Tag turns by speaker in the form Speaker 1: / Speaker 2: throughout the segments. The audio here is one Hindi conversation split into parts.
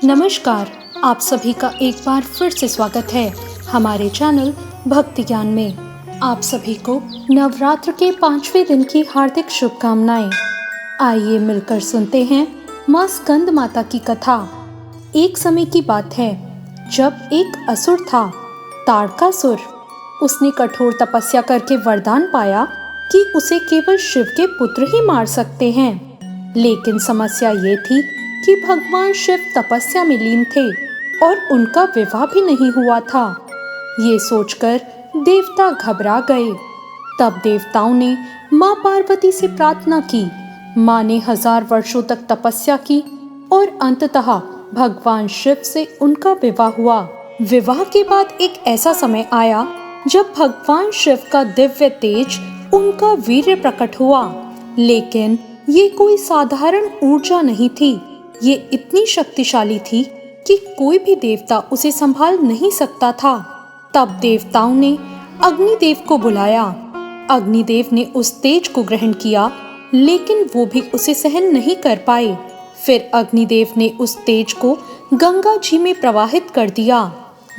Speaker 1: नमस्कार, आप सभी का एक बार फिर से स्वागत है हमारे चैनल भक्ति ज्ञान में। आप सभी को नवरात्र के 5वें दिन की हार्दिक शुभकामनाएं। आइए मिलकर सुनते हैं माँ स्कंद माता की कथा। एक समय की बात है जब एक असुर था, ताड़कासुर। उसने कठोर तपस्या करके वरदान पाया कि उसे केवल शिव के पुत्र ही मार सकते हैं। लेकिन समस्या ये थी कि भगवान शिव तपस्या में लीन थे और उनका विवाह भी नहीं हुआ था। ये सोचकर देवता घबरा गए। तब देवताओं ने माँ पार्वती से प्रार्थना की। माँ ने 1000 वर्षों तक तपस्या की और अंततः भगवान शिव से उनका विवाह हुआ। विवाह के बाद एक ऐसा समय आया जब भगवान शिव का दिव्य तेज, उनका वीर्य प्रकट हुआ। लेकिन ये कोई साधारण ऊर्जा नहीं थी। ये इतनी शक्तिशाली थी कि कोई भी देवता उसे संभाल नहीं सकता था। तब देवताओं ने अग्निदेव को बुलाया। अग्निदेव ने उस तेज को ग्रहण किया, लेकिन वो भी उसे सहन नहीं कर पाए। फिर अग्निदेव ने उस तेज को गंगा जी में प्रवाहित कर दिया।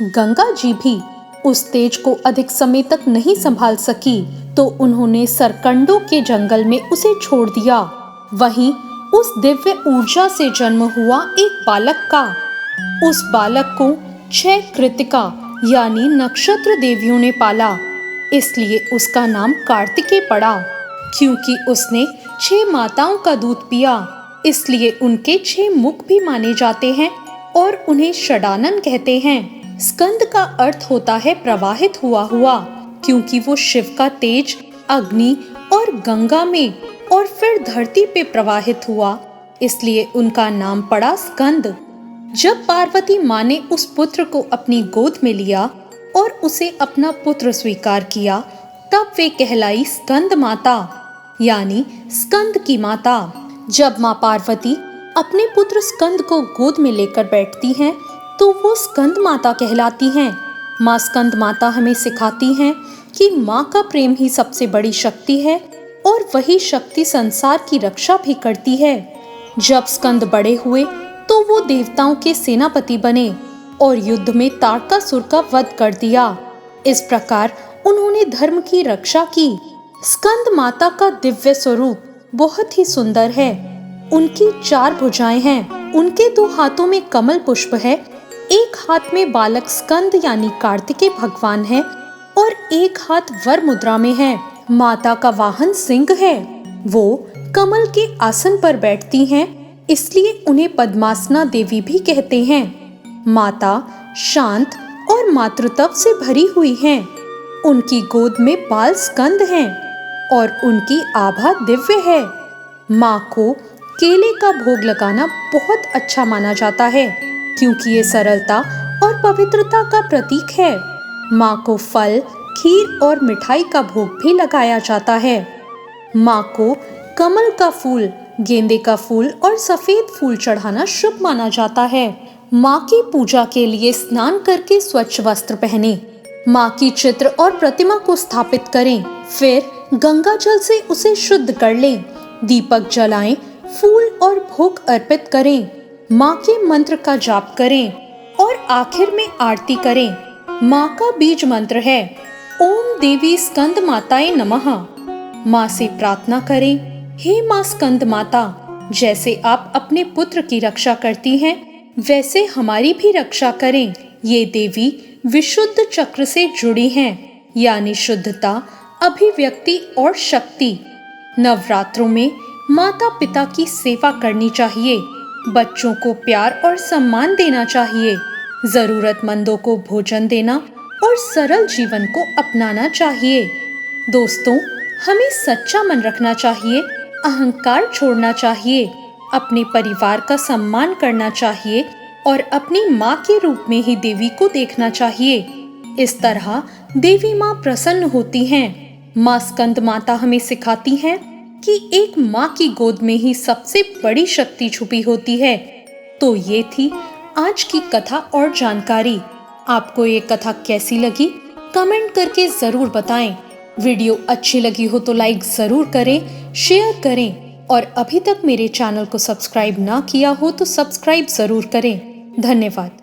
Speaker 1: गंगा जी भी उस तेज को अधिक समय तक नहीं संभाल सकी, तो उन्होंने सरकंडों के जंगल में उसे छोड़ दिया। वहीं उस दिव्य ऊर्जा से जन्म हुआ एक बालक का। उस बालक को 6 कृतिका यानी नक्षत्र देवियों ने पाला, इसलिए उसका नाम कार्तिकेय पड़ा। क्योंकि उसने 6 माताओं का दूध पिया, इसलिए उनके 6 मुख भी माने जाते हैं और उन्हें षडानन कहते हैं। स्कंद का अर्थ होता है प्रवाहित हुआ हुआ, क्योंकि वो शिव का तेज अग्नि और गंगा में और फिर धरती पे प्रवाहित हुआ, इसलिए उनका नाम पड़ा स्कंद। जब पार्वती माँ ने उस पुत्र को अपनी गोद में लिया और उसे अपना पुत्र स्वीकार किया, तब वे कहलाई स्कंद माता, यानी स्कंद की माता। जब माँ पार्वती अपने पुत्र स्कंद को गोद में लेकर बैठती हैं, तो वो स्कंद माता कहलाती हैं। माँ स्कंद माता हमें सिखाती हैं कि माँ का प्रेम ही सबसे बड़ी शक्ति है और वही शक्ति संसार की रक्षा भी करती है। जब स्कंद बड़े हुए तो वो देवताओं के सेनापति बने और युद्ध में ताड़कासुर का वध कर दिया। इस प्रकार उन्होंने धर्म की रक्षा की। स्कंद माता का दिव्य स्वरूप बहुत ही सुंदर है। उनकी 4 भुजाएं हैं। उनके 2 हाथों में कमल पुष्प है, एक हाथ में बालक स्कंद यानी कार्तिकेय भगवान है और एक हाथ वर मुद्रा में है। माता का वाहन सिंह है। वो कमल के आसन पर बैठती हैं, इसलिए उन्हें पद्मासना देवी भी कहते हैं। माता शांत और मातृत्व से भरी हुई हैं। उनकी गोद में बाल स्कंद हैं और उनकी आभा दिव्य है। माँ को केले का भोग लगाना बहुत अच्छा माना जाता है, क्योंकि ये सरलता और पवित्रता का प्रतीक है। माँ को फल, खीर और मिठाई का भोग भी लगाया जाता है। माँ को कमल का फूल, गेंदे का फूल और सफेद फूल चढ़ाना शुभ माना जाता है। माँ की पूजा के लिए स्नान करके स्वच्छ वस्त्र पहने, माँ की चित्र और प्रतिमा को स्थापित करें, फिर गंगा जल से उसे शुद्ध कर लें, दीपक जलाएं, फूल और भोग अर्पित करें, माँ के मंत्र का जाप करें और आखिर में आरती करें। माँ का बीज मंत्र है ओम देवी स्कंद माताए नमः। माँ से प्रार्थना करें, हे माँ स्कंद माता, जैसे आप अपने पुत्र की रक्षा करती हैं, वैसे हमारी भी रक्षा करें। ये देवी विशुद्ध चक्र से जुड़ी हैं, यानी शुद्धता, अभिव्यक्ति और शक्ति। नवरात्रों में माता पिता की सेवा करनी चाहिए, बच्चों को प्यार और सम्मान देना चाहिए, जरूरतमंदों को भोजन देना और सरल जीवन को अपनाना चाहिए। दोस्तों, हमें सच्चा मन रखना चाहिए, अहंकार छोड़ना चाहिए, अपने परिवार का सम्मान करना चाहिए और अपनी माँ के रूप में ही देवी को देखना चाहिए। इस तरह देवी माँ प्रसन्न होती हैं। माँ स्कंद माता हमें सिखाती हैं कि एक माँ की गोद में ही सबसे बड़ी शक्ति छुपी होती है। तो ये थी आज की कथा और जानकारी। आपको ये कथा कैसी लगी, कमेंट करके जरूर बताएं। वीडियो अच्छी लगी हो तो लाइक जरूर करें, शेयर करें और अभी तक मेरे चैनल को सब्सक्राइब ना किया हो तो सब्सक्राइब जरूर करें। धन्यवाद।